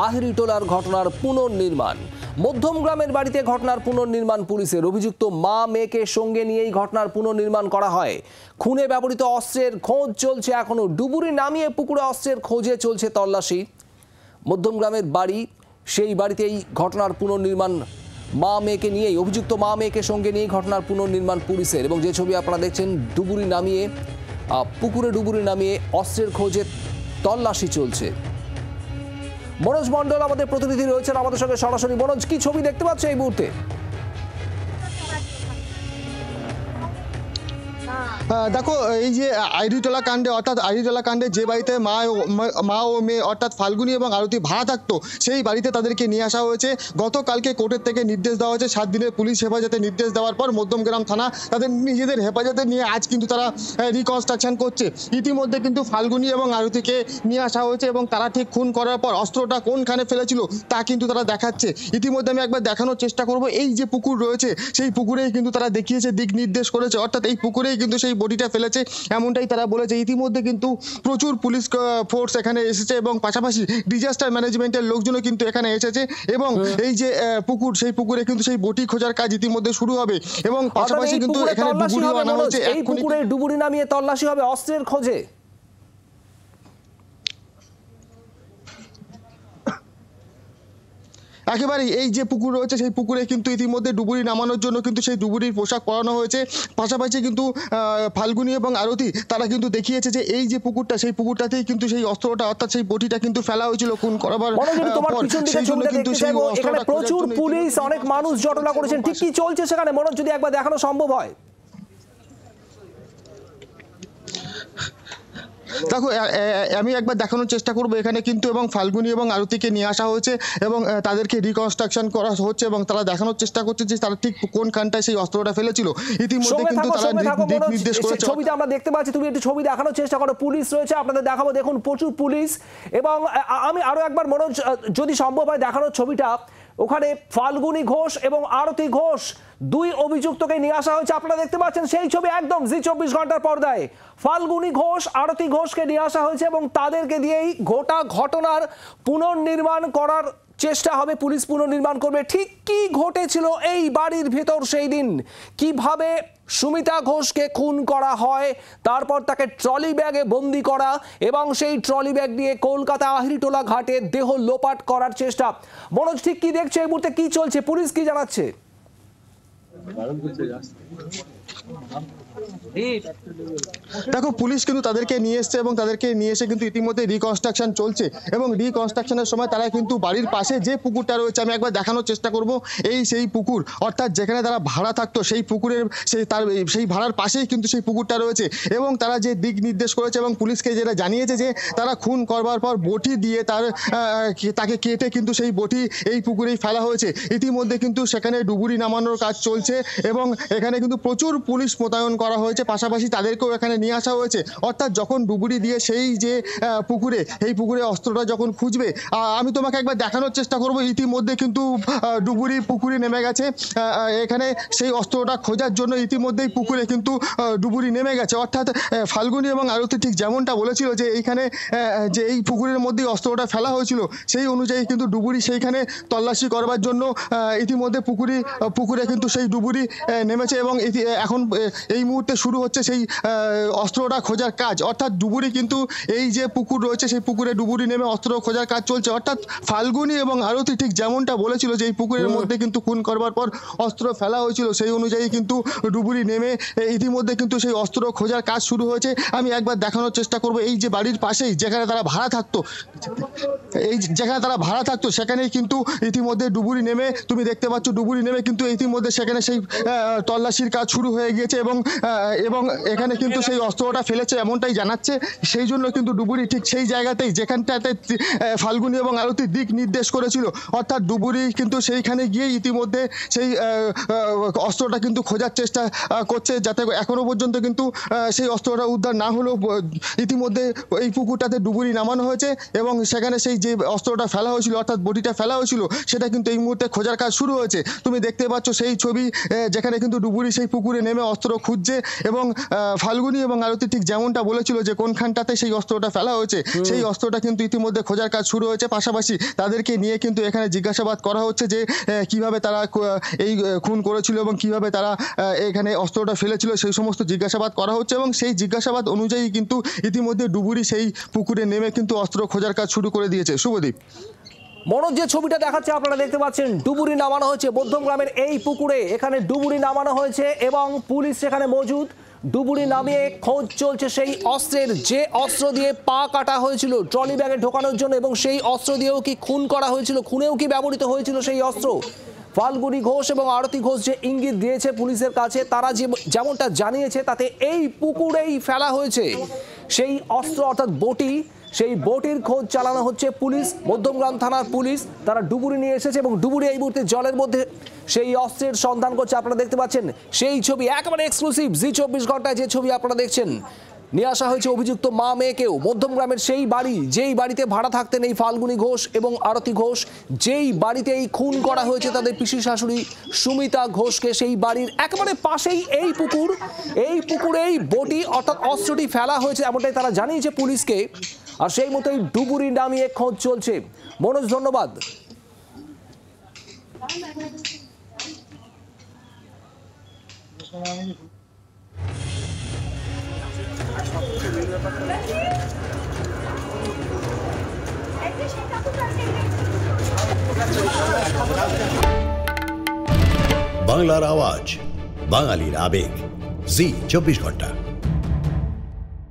আহিরিটোলার ঘটনার পুনর্নির্মাণ। মধ্যম গ্রামের বাড়িতে ঘটনার পুনর্নির্মাণ পুলিশের। অভিযুক্ত মা মেয়েকে সঙ্গে নিয়েই ঘটনার পুনর্নির্মাণ করা হয়। খুনে ব্যবহৃত অস্ত্রের খোঁজ চলছে এখনো। ডুবুরি নামিয়ে পুকুরে অস্ত্রের খোঁজে চলছে তল্লাশি। মধ্যম গ্রামের বাড়ি, সেই বাড়িতেই ঘটনার পুনর্নির্মাণ। মা মেয়েকে নিয়েই, অভিযুক্ত মা মেয়েকে সঙ্গে নিয়েই ঘটনার পুনর্নির্মাণ পুলিশের। এবং যে ছবি আপনারা দেখছেন, ডুবুরি নামিয়ে পুকুরে ডুবুরি নামিয়ে অস্ত্রের খোঁজে তল্লাশি চলছে। মনোজ মণ্ডল আমাদের প্রতিনিধি রয়েছেন আমাদের সঙ্গে সরাসরি। মনোজ, কি ছবি দেখতে পাচ্ছ এই মুহূর্তে? দেখো, এই যে আহিরিটোলা কাণ্ডে, অর্থাৎ আহিরিটোলা কাণ্ডে যে বাড়িতে মা ও মেয়ে অর্থাৎ ফাল্গুনী এবং আরতি ভাড়া থাকতো, সেই বাড়িতে তাদেরকে নিয়ে আসা হয়েছে। গতকালকে কোর্টের থেকে নির্দেশ দেওয়া হয়েছে 7 দিনের পুলিশ হেফাজতে। নির্দেশ দেওয়ার পর মধ্যমগ্রাম থানা তাদের নিজেদের হেফাজতে নিয়ে আজ কিন্তু তারা রিকনস্ট্রাকশন করছে। ইতিমধ্যে কিন্তু ফাল্গুনী এবং আরতিকে নিয়ে আসা হয়েছে এবং তারা ঠিক খুন করার পর অস্ত্রটা কোনখানে ফেলেছিল তা কিন্তু তারা দেখাচ্ছে। ইতিমধ্যে আমি একবার দেখানোর চেষ্টা করব, এই যে পুকুর রয়েছে সেই পুকুরেই কিন্তু তারা দেখিয়েছে, দিক নির্দেশ করেছে, অর্থাৎ এই পুকুরেই কিন্তু সেই বডিটা ফেলেছে, এমনটাই তারা বলেছে। ইতিমধ্যে কিন্তু প্রচুর পুলিশ ফোর্স এখানে এসেছে এবং পাশাপাশি ডিজাস্টার ম্যানেজমেন্টের লোকজনও কিন্তু এখানে এসেছে এবং এই যে পুকুর, সেই পুকুরে কিন্তু সেই বটি খোঁজার কাজ ইতিমধ্যে শুরু হবে এবং পাশাপাশি কিন্তু এখানে ডুবুরি আনা হচ্ছে। এই পুকুরে ডুবুরি নামিয়ে তল্লাশি হবে অস্ত্রের খোঁজে। একেবারে এই যে পুকুর রয়েছে সেই পুকুরে কিন্তু ইতিমধ্যে ডুবুরি নামানোর জন্য কিন্তু সেই ডুবুরির পোশাক পরানো হয়েছে। পাশাপাশি কিন্তু ফাল্গুনী এবং আরতি তারা কিন্তু দেখিয়েছে যে এই যে পুকুরটা, সেই পুকুরটাতেই কিন্তু সেই অস্ত্রটা অর্থাৎ সেই বটিটা কিন্তু ফেলা হয়েছিল খুন করাবার পর। সেই জন্য কিন্তু সেই এখানে প্রচুর পুলিশ, অনেক মানুষ জটলা করেছেন। ঠিক কি চলছে সেখানে মনোজ, যদি একবার দেখানো সম্ভব হয়? দেখো, আমি একবার দেখানোর চেষ্টা করবো। এখানে কিন্তু এবং ফাল্গুনী এবং আরতিকে নিয়ে আসা হয়েছে এবং তাদেরকে রিকনস্ট্রাকশন করা হচ্ছে এবং তারা দেখানোর চেষ্টা করছে যে তারা ঠিক কোনখানটায় সেই অস্ত্রটা ফেলেছিল। ইতিমধ্যে কিন্তু তারা দিক নির্দেশ করেছে। ছবিটা আমরা দেখতে পাচ্ছি, তুমি একটু ছবি দেখানোর চেষ্টা করো। পুলিশ রয়েছে, আপনাদের দেখাবো। দেখুন, প্রচুর পুলিশ। এবং আমি আরো একবার মনোজ, যদি সম্ভব হয় দেখানোর ছবিটা। ওখানে ফাল্গুনী ঘোষ এবং আরতি ঘোষ, দুই অভিযুক্তকে নিয়ে আসা হয়েছে। আপনারা দেখতে পাচ্ছেন সেই ছবি একদম জি 24 ঘন্টার পর্দায়। ফাল্গুনী ঘোষ, আরতি ঘোষকে নিয়ে আসা হয়েছে এবং তাদেরকে দিয়েই গোটা ঘটনার পুনর্নির্মাণ করার চেষ্টা হবে। পুলিশ পুনর্নির্মাণ করবে ঠিক কি ঘটেছিল এই বাড়ির ভেতর সেই দিন, কিভাবে সুমিতা ঘোষকে খুন করা হয়, তারপর তাকে ট্রলি ব্যাগে বন্দি করা এবং সেই ট্রলি ব্যাগ দিয়ে কলকাতা আহিরিটোলা ঘাটে দেহ লোপাট করার চেষ্টা। মনোজ, ঠিক কি দেখছে এই মুহূর্তে, কি চলছে, পুলিশ কি জানাচ্ছে? দেখো, পুলিশ কিন্তু তাদেরকে নিয়ে এসছে এবং তাদেরকে নিয়ে এসে কিন্তু ইতিমধ্যে রিকনস্ট্রাকশন চলছে এবং রিকনস্ট্রাকশনের সময় তারা কিন্তু বাড়ির পাশে যে পুকুরটা রয়েছে, আমি একবার দেখানোর চেষ্টা করব, এই সেই পুকুর অর্থাৎ যেখানে তারা ভাড়া থাকতো সেই পুকুরের সেই ভাড়ার পাশেই কিন্তু সেই পুকুরটা রয়েছে এবং তারা যে দিক নির্দেশ করেছে এবং পুলিশকে যেটা জানিয়েছে যে তারা খুন করবার পর বটি দিয়ে তাকে কেটে কিন্তু সেই বটি এই পুকুরেই ফেলা হয়েছে। ইতিমধ্যে কিন্তু সেখানে ডুবুরি নামানোর কাজ চলছে এবং এখানে কিন্তু প্রচুর পুলিশ মোতায়েন করা হয়েছে। পাশাপাশি তাদেরকেও এখানে নিয়ে আসা হয়েছে। অর্থাৎ যখন ডুবুরি দিয়ে সেই যে পুকুরে, এই পুকুরে অস্ত্রটা যখন খুঁজবে, আমি তোমাকে একবার দেখানোর চেষ্টা করব। ইতিমধ্যে কিন্তু ডুবুরি পুকুরে নেমে গেছে। এখানে সেই অস্ত্রটা খোঁজার জন্য ইতিমধ্যেই পুকুরে কিন্তু ডুবুরি নেমে গেছে। অর্থাৎ ফাল্গুনী এবং আরতি ঠিক যেমনটা বলেছিল যে এইখানে যে এই পুকুরের মধ্যেই অস্ত্রটা ফেলা হয়েছিল, সেই অনুযায়ী কিন্তু ডুবুরি সেইখানে তল্লাশি করবার জন্য ইতিমধ্যে পুকুরে কিন্তু সেই ডুবুরি নেমেছে এবং এখন এই মুহূর্তে শুরু হচ্ছে সেই অস্ত্রটা খোঁজার কাজ। অর্থাৎ ডুবুরি কিন্তু এই যে পুকুর রয়েছে সেই পুকুরে ডুবুরি নেমে অস্ত্র খোঁজার কাজ চলছে। অর্থাৎ ফাল্গুনী এবং আরতি ঠিক যেমনটা বলেছিল যে এই পুকুরের মধ্যে কিন্তু খুন করবার পর অস্ত্র ফেলা হয়েছিল, সেই অনুযায়ী কিন্তু ডুবুরি নেমে ইতিমধ্যে কিন্তু সেই অস্ত্র খোঁজার কাজ শুরু হয়েছে। আমি একবার দেখানোর চেষ্টা করব, এই যে বাড়ির পাশেই যেখানে তারা ভাড়া থাকতো, সেখানেই কিন্তু ইতিমধ্যে ডুবুরি নেমে, তুমি দেখতে পাচ্ছ ডুবুরি নেমে কিন্তু ইতিমধ্যে সেখানে সেই তল্লাশির কাজ শুরু হয়ে গিয়েছে এবং এখানে কিন্তু সেই অস্ত্রটা ফেলেছে এমনটাই জানাচ্ছে। সেই জন্য কিন্তু ডুবুরি ঠিক সেই জায়গাতেই যেখানটাতে ফাল্গুনী এবং আরতি দিক নির্দেশ করেছিল, অর্থাৎ ডুবুরি কিন্তু সেইখানে গিয়ে ইতিমধ্যে সেই অস্ত্রটা কিন্তু খোঁজার চেষ্টা করছে, যাতে এখনো পর্যন্ত কিন্তু সেই অস্ত্রটা উদ্ধার না হলেও ইতিমধ্যে এই পুকুরটাতে ডুবুরি নামানো হয়েছে এবং সেখানে সেই যে অস্ত্রটা ফেলা হয়েছিল অর্থাৎ বডিটা ফেলা হয়েছিল সেটা কিন্তু এই মুহূর্তে খোঁজার কাজ শুরু হয়েছে। তুমি দেখতে পাচ্ছ সেই ছবি, যেখানে কিন্তু ডুবুরি সেই পুকুরে নেমে অস্ত্র খুঁজছে এবং ফাল্গুনী এবং আরতি ঠিক যেমনটা বলেছিল যে কোনখানটাতে সেই অস্ত্রটা ফেলা হয়েছে, সেই অস্ত্রটা কিন্তু ইতিমধ্যে খোঁজার কাজ শুরু হয়েছে। পাশাপাশি তাদেরকে নিয়ে কিন্তু এখানে জিজ্ঞাসাবাদ করা হচ্ছে যে কিভাবে তারা এই খুন করেছিল এবং কিভাবে তারা এখানে অস্ত্রটা ফেলেছিল, সেই সমস্ত জিজ্ঞাসাবাদ করা হচ্ছে। এবং সেই জিজ্ঞাসাবাদ অনুযায়ী কিন্তু ইতিমধ্যে ডুবুরি সেই পুকুরে নেমে কিন্তু অস্ত্র খোঁজার কাজ শুরু করে দিয়েছে। শুভদীপ, মনোজ, যে ছবিটা দেখাচ্ছে আপনারা দেখতে পাচ্ছেন, ডুবুরি নামানো হয়েছে মধ্যম গ্রামের এই পুকুরে। এখানে ডুবুরি নামানো হয়েছে এবং পুলিশ সেখানে মজুদ। ডুবুরি নামিয়ে খোঁজ চলছে সেই অস্ত্রের, যে অস্ত্র দিয়ে পা কাটা হয়েছিল ট্রলি ব্যাগে ঢোকানোর জন্য, এবং সেই অস্ত্র দিয়েও কি খুন করা হয়েছিল, খুনেও কি ব্যবহৃত হয়েছিল সেই অস্ত্র। ফাল্গুনী ঘোষ এবং আরতি ঘোষ যে ইঙ্গিত দিয়েছে পুলিশের কাছে, তারা যেমনটা জানিয়েছে তাতে এই পুকুরেই ফেলা হয়েছে সেই অস্ত্র অর্থাৎ বটি। সেই বটির খোঁজ চালানো হচ্ছে পুলিশ, মধ্যমগ্রাম থানার পুলিশ। তারা ডুবুরি নিয়ে এসেছে এবং ডুবুরি এই মুহূর্তে জলের মধ্যে সেই অস্ত্রের সন্ধান করছে। আপনারা দেখতে পাচ্ছেন সেই ছবি, একেবারে এক্সক্লুসিভ জি 24 ঘন্টায় যে ছবি আপনারা দেখছেন। নিয়ে আসা হয়েছে অভিযুক্ত মা মেয়েকেও মধ্যমগ্রামের সেই বাড়ি, যেই বাড়িতে ভাড়া থাকতেন এই ফাল্গুনী ঘোষ এবং আরতি ঘোষ, যেই বাড়িতে এই খুন করা হয়েছে তাদের পিসি শাশুড়ি সুমিতা ঘোষকে, সেই বাড়ির একেবারে পাশেই এই পুকুর। এই পুকুরেই বটি অর্থাৎ অস্ত্রটি ফেলা হয়েছে এমনটাই তারা জানিয়েছে পুলিশকে। আর সেই মতোই ডুবুরি নামিয়ে খোঁজ চলছে। মনোজ, ধন্যবাদ। বাংলার আওয়াজ, বাঙালির আবেগ, জি 24 ঘন্টা।